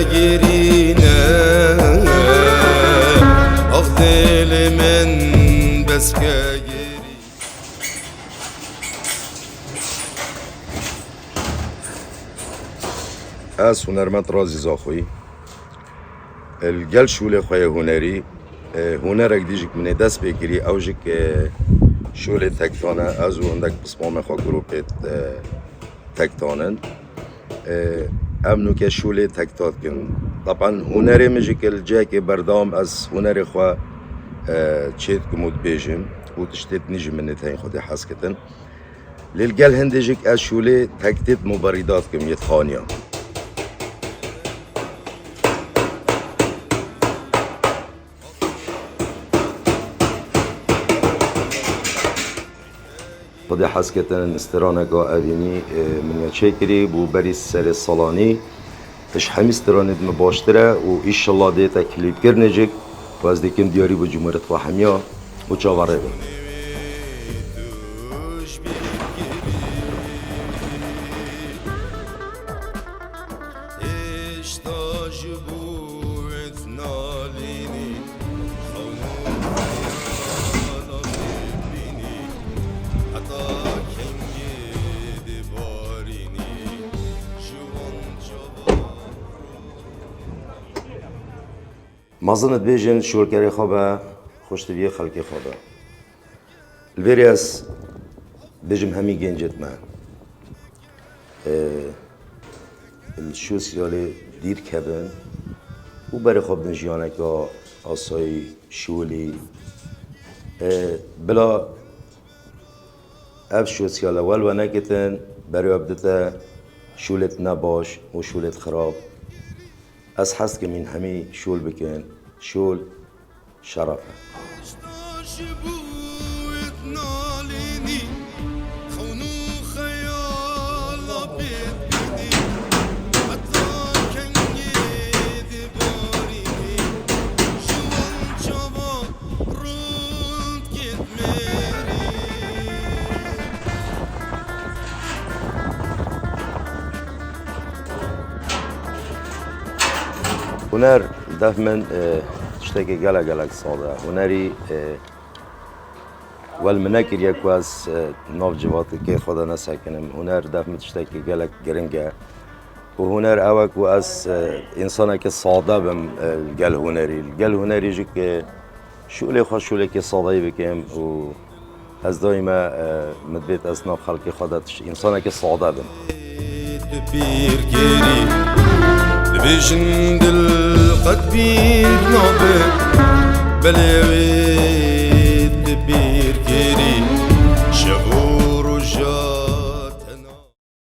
گیرینه آخ دل من بس که گیری. از هنرمند رازی زاخوی الگل شوله خوی هنری هنرک دیجک من دست بگیری اوجک شوله تکتانه از و اندک بسمام خواه گروپت تکتانن امنو که شوله تکتات کن طبعا هنری مجک الجاک بردام از هنر خواه چید کمود بیجم و تشتید نیجی من نتاین خودی حس کتن للگل هندجک از شوله تکتید مباریدات کم یتخانیا خودی حس کتن استرانگا اوینی من چکری بو بری سر سالانی اش همه استراند مباشتره و ایشالله دیتا کلیپ کرنجک و از دیکم دیاری با جمهوریت و همیا و چاوره بیم مازنت بیجن شورکری خوابه خوشتویه خلقی خوابه البری از بیجم همی گنجت من السوسیالی دیر کبن و برای خواب نجیانه که آسای شولی بلا اف سوسیال اول و نکتن برای ابدتا شولت نباش و شولت خراب از حس که من همی شول بکن شول شرفه هنر دائما تشتكي جالك صاده هنري والمناكر يكواز نوف جوات كي خدا نساكنم هنر دائما تشتكي جالك جرنجا وهنر اوك واس انسان كي صاده بم الجل هنري جك شو اللي خوش شو اللي كي صاده بكم و از دائما مدبيت اصناف خلقي خدا انسان كي صاده بم بيجن دل قد بير نابك بلويت بير كيري شغو